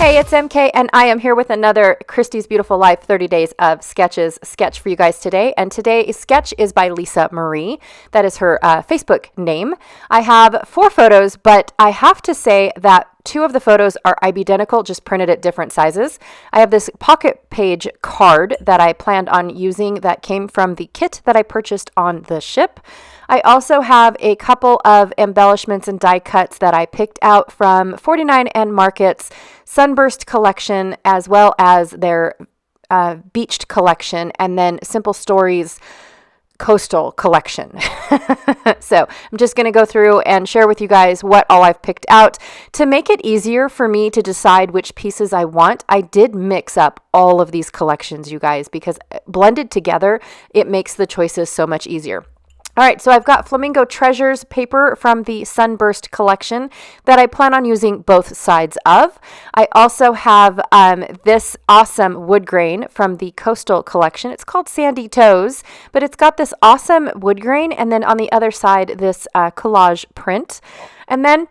Hey, it's MK, and I am here with another Christy's Beautiful Life 30 Days of Sketches sketch for you guys today. And today's sketch is by Lisa Marie. That is her Facebook name. I have 4 photos, but I have to say that 2 of the photos are identical, just printed at different sizes. I have this pocket page card that I planned on using that came from the kit that I purchased on the ship. I also have a couple of embellishments and die cuts that I picked out from 49 and Market's Sunburst collection, as well as their Beached collection, and then Simple Stories Coastal collection. So I'm just going to go through and share with you guys what all I've picked out. To make it easier for me to decide which pieces I want, I did mix up all of these collections, you guys, because blended together, it makes the choices so much easier. All right, so I've got Flamingo Treasures paper from the Sunburst collection that I plan on using both sides of. I also have this awesome wood grain from the Coastal collection. It's called Sandy Toes, but it's got this awesome wood grain, and then on the other side, this collage print. And then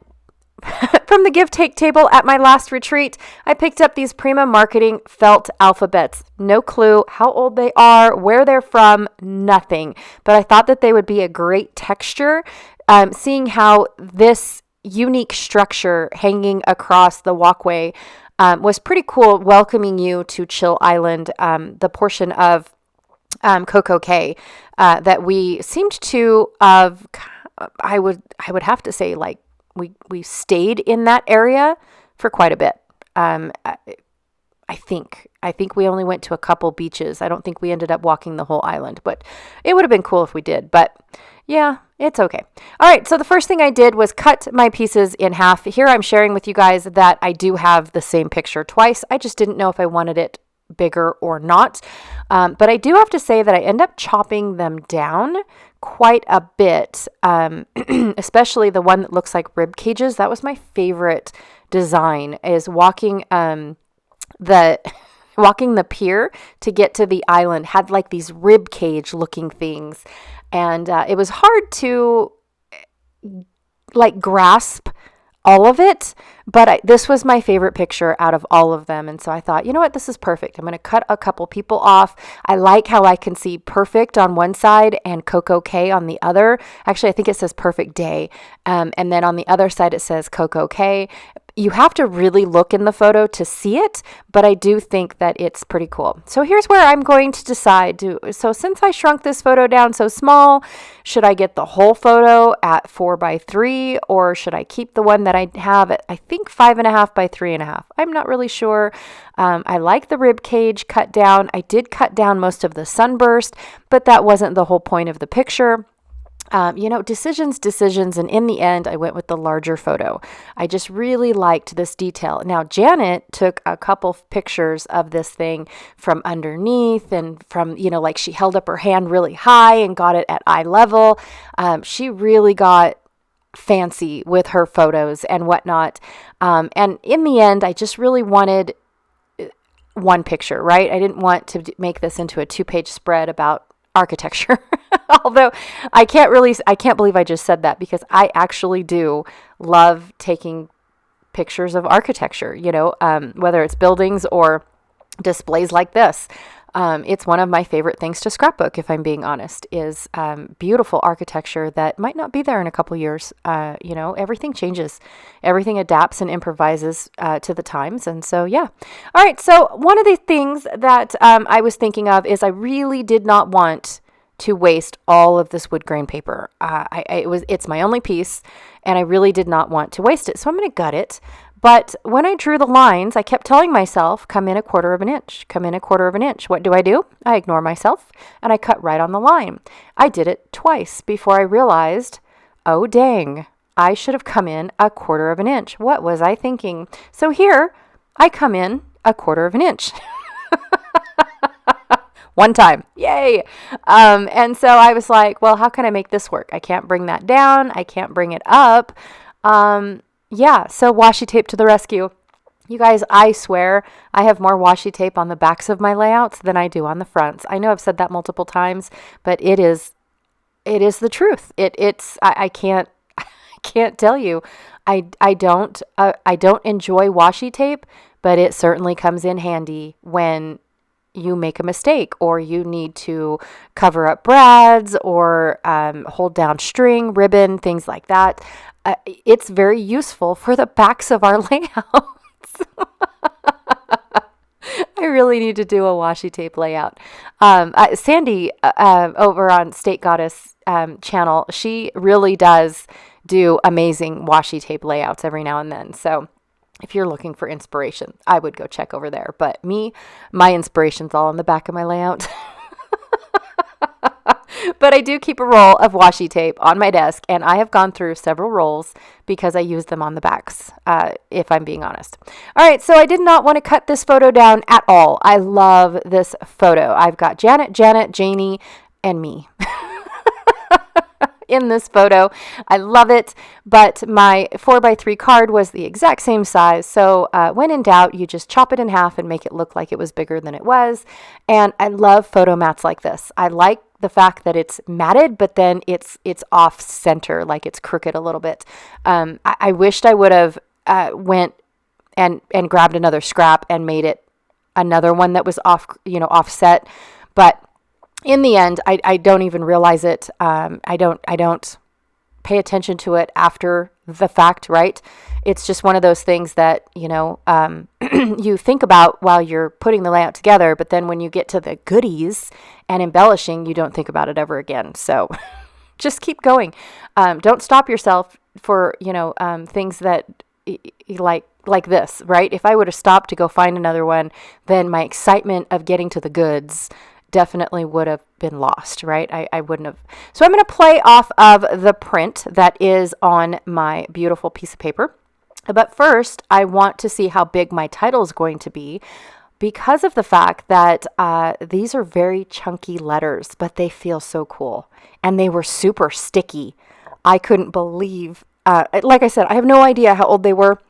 from the give take table at my last retreat, I picked up these Prima Marketing felt alphabets. No clue how old they are, where they're from, nothing. But I thought that they would be a great texture, seeing how this unique structure hanging across the walkway was pretty cool, welcoming you to Chill Island, the portion of Coco Cay that we seemed to have, I would have to say, like, we stayed in that area for quite a bit. I think we only went to a couple beaches. I don't think we ended up walking the whole island, but it would have been cool if we did. But yeah, it's okay. All right, so the first thing I did was cut my pieces in half. Here I'm sharing with you guys that I do have the same picture twice. I just didn't know if I wanted it bigger or not. But I do have to say that I end up chopping them down quite a bit, especially the one that looks like rib cages. That was my favorite design, is walking the pier to get to the island, had like these rib cage looking things, and it was hard to like grasp all of it, but this was my favorite picture out of all of them. And so I thought, you know what, this is perfect. I'm going to cut a couple people off. I like how I can see perfect on one side and Coco Cay on the other. Actually, I think it says perfect day. And then on the other side, it says Coco Cay. You have to really look in the photo to see it, but I do think that it's pretty cool. So here's where I'm going to decide. So since I shrunk this photo down so small, should I get the whole photo at 4x3, or should I keep the one that I have at, I think, 5.5 by 3.5? I'm not really sure. I like the rib cage cut down. I did cut down most of the sunburst, but that wasn't the whole point of the picture. Decisions. And in the end, I went with the larger photo. I just really liked this detail. Now, Janet took a couple pictures of this thing from underneath and from, like she held up her hand really high and got it at eye level. She really got fancy with her photos and whatnot. And in the end, I just really wanted one picture, right? I didn't want to make this into a 2-page spread about architecture. Although I can't believe I just said that, because I actually do love taking pictures of architecture, whether it's buildings or displays like this. It's one of my favorite things to scrapbook, if I'm being honest, is beautiful architecture that might not be there in a couple years. Everything changes. Everything adapts and improvises to the times. And so, yeah. All right. So one of the things that I was thinking of is I really did not want to waste all of this wood grain paper. It's my only piece, and I really did not want to waste it. So I'm going to gut it. But when I drew the lines, I kept telling myself, come in 1/4 of an inch, come in 1/4 of an inch. What do? I ignore myself, and I cut right on the line. I did it twice before I realized, oh, dang, I should have come in 1/4 of an inch. What was I thinking? So here, I come in 1/4 of an inch. One time. Yay. And so I was like, well, how can I make this work? I can't bring that down. I can't bring it up. So washi tape to the rescue. You guys, I swear I have more washi tape on the backs of my layouts than I do on the fronts. I know I've said that multiple times, but it is the truth. I can't tell you. I don't enjoy washi tape but it certainly comes in handy when you make a mistake or you need to cover up brads or hold down string, ribbon, things like that. It's very useful for the backs of our layouts. I really need to do a washi tape layout. Sandy over on State Goddess channel, she really does do amazing washi tape layouts every now and then. So if you're looking for inspiration, I would go check over there. But my inspiration's all on the back of my layout. But I do keep a roll of washi tape on my desk, and I have gone through several rolls because I use them on the backs, if I'm being honest. All right, so I did not want to cut this photo down at all. I love this photo. I've got Janet, Janie, and me in this photo. I love it, but my 4x3 card was the exact same size, so when in doubt, you just chop it in half and make it look like it was bigger than it was. And I love photo mats like this. I like the fact that it's matted, but then it's off center, like it's crooked a little bit. I wished I would have went and grabbed another scrap and made it another one that was offset, but in the end, I don't even realize it. I don't pay attention to it after the fact, right? It's just one of those things that, you think about while you're putting the layout together, but then when you get to the goodies and embellishing, you don't think about it ever again. So just keep going. Don't stop yourself for, things that like this, right? If I would have stopped to go find another one, then my excitement of getting to the goods definitely would have been lost, right? I wouldn't have. So I'm going to play off of the print that is on my beautiful piece of paper. But first, I want to see how big my title is going to be because of the fact that these are very chunky letters, but they feel so cool. And they were super sticky. I couldn't believe, like I said, I have no idea how old they were.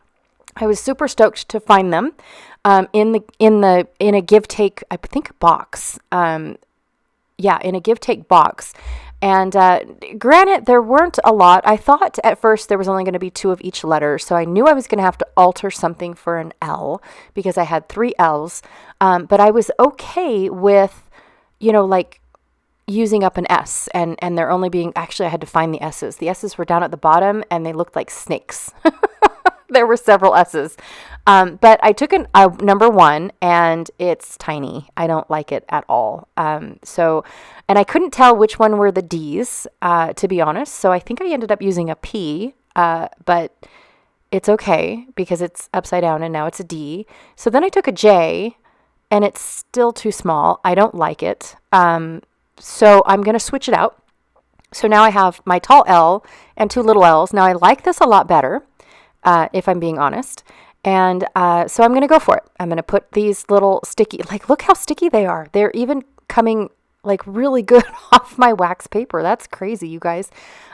I was super stoked to find them in a give take, I think, box. In a give take box. And granted, there weren't a lot. I thought at first there was only going to be 2 of each letter, so I knew I was going to have to alter something for an L because I had 3 L's. But I was okay with, using up an S, and there only being, actually I had to find the S's. The S's were down at the bottom and they looked like snakes. There were several S's. But I took a number 1 and it's tiny. I don't like it at all. And I couldn't tell which one were the D's, to be honest. So I think I ended up using a P, but it's okay because it's upside down and now it's a D. So then I took a J and it's still too small. I don't like it. So I'm going to switch it out. So now I have my tall L and 2 little L's. Now I like this a lot better. If I'm being honest. And so I'm going to go for it. I'm going to put these little sticky, look how sticky they are. They're even coming really good off my wax paper. That's crazy, you guys.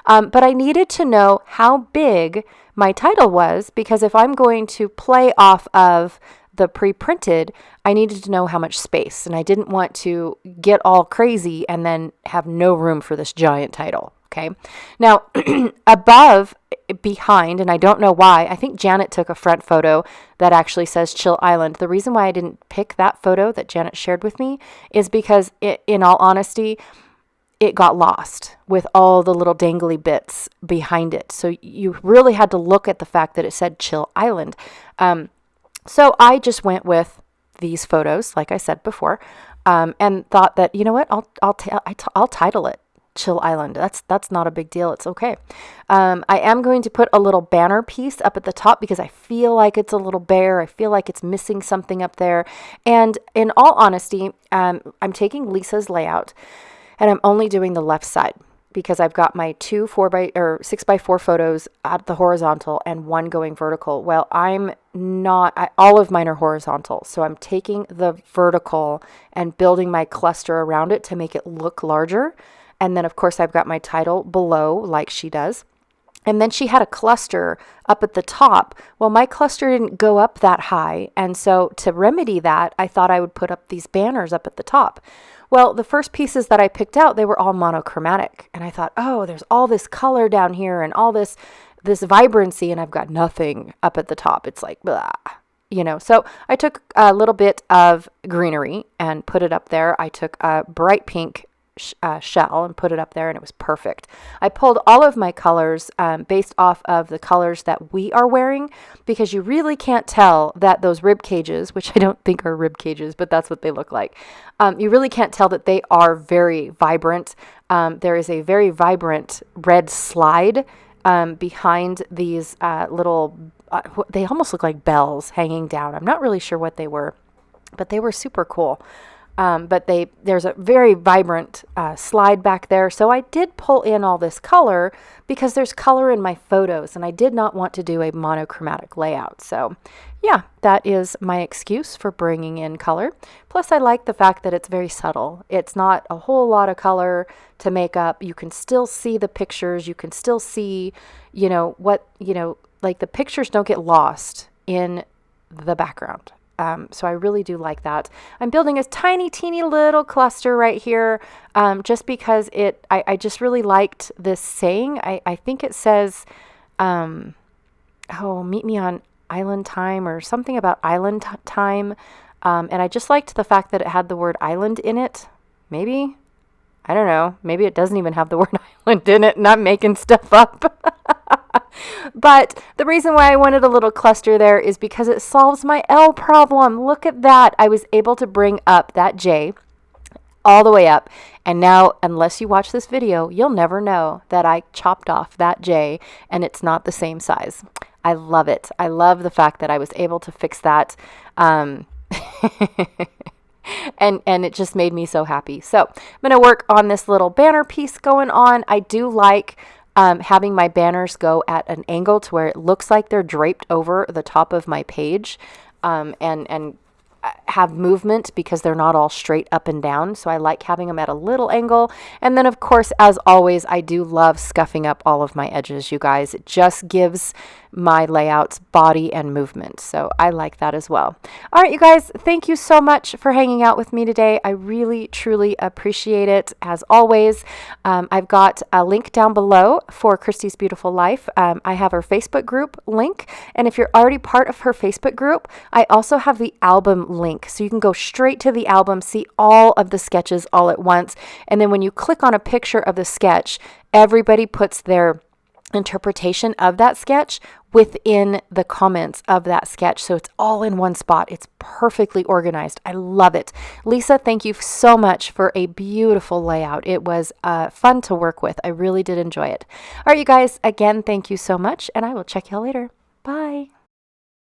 But I needed to know how big my title was because if I'm going to play off of the pre-printed, I needed to know how much space. And I didn't want to get all crazy and then have no room for this giant title. Okay. Now, behind, and I don't know why, I think Janet took a front photo that actually says Chill Island. The reason why I didn't pick that photo that Janet shared with me is because, in all honesty, it got lost with all the little dangly bits behind it. So you really had to look at the fact that it said Chill Island. So I just went with these photos, like I said before, and thought that, you know what, I'll title it Chill Island. That's not a big deal. It's okay. I am going to put a little banner piece up at the top because I feel like it's a little bare. I feel like it's missing something up there. And in all honesty, I'm taking Lisa's layout and I'm only doing the left side because I've got my 2 6x4 photos at the horizontal and 1 going vertical. Well, all of mine are horizontal. So I'm taking the vertical and building my cluster around it to make it look larger. And then, of course, I've got my title below like she does. And then she had a cluster up at the top. Well, my cluster didn't go up that high. And so to remedy that, I thought I would put up these banners up at the top. Well, the first pieces that I picked out, they were all monochromatic. And I thought, oh, there's all this color down here and all this vibrancy, and I've got nothing up at the top. It's like, blah. So I took a little bit of greenery and put it up there. I took a bright pink shell and put it up there, and it was perfect. I pulled all of my colors based off of the colors that we are wearing, because you really can't tell that those rib cages, which I don't think are rib cages, but that's what they look like. You really can't tell that they are very vibrant. There is a very vibrant red slide behind these little, they almost look like bells hanging down. I'm not really sure what they were, but they were super cool. But there's a very vibrant slide back there. So I did pull in all this color because there's color in my photos, and I did not want to do a monochromatic layout. So yeah, that is my excuse for bringing in color. Plus, I like the fact that it's very subtle. It's not a whole lot of color to make up. You can still see the pictures. You can still see, like the pictures don't get lost in the background. So I really do like that. I'm building a tiny, teeny little cluster right here, just because I just really liked this saying. I think it says, meet me on island time, or something about island time. And I just liked the fact that it had the word island in it. Maybe, I don't know, maybe it doesn't even have the word island in it and I'm making stuff up. But the reason why I wanted a little cluster there is because it solves my L problem. Look at that. I was able to bring up that J all the way up. And now, unless you watch this video, you'll never know that I chopped off that J and it's not the same size. I love it. I love the fact that I was able to fix that. And it just made me so happy. So I'm going to work on this little banner piece going on. I do like having my banners go at an angle to where it looks like they're draped over the top of my page, and have movement, because they're not all straight up and down. So I like having them at a little angle. And then, of course, as always, I do love scuffing up all of my edges, you guys. It just gives my layouts body and movement. So I like that as well. All right, you guys, thank you so much for hanging out with me today. I really, truly appreciate it. As always, I've got a link down below for Christy's Beautiful Life. I have her Facebook group link. And if you're already part of her Facebook group, I also have the album link. So you can go straight to the album, see all of the sketches all at once. And then when you click on a picture of the sketch, everybody puts their interpretation of that sketch within the comments of that sketch. So it's all in one spot. It's perfectly organized. I love it. Lisa, thank you so much for a beautiful layout. It was fun to work with. I really did enjoy it. All right, you guys, again, thank you so much, and I will check y'all later. Bye.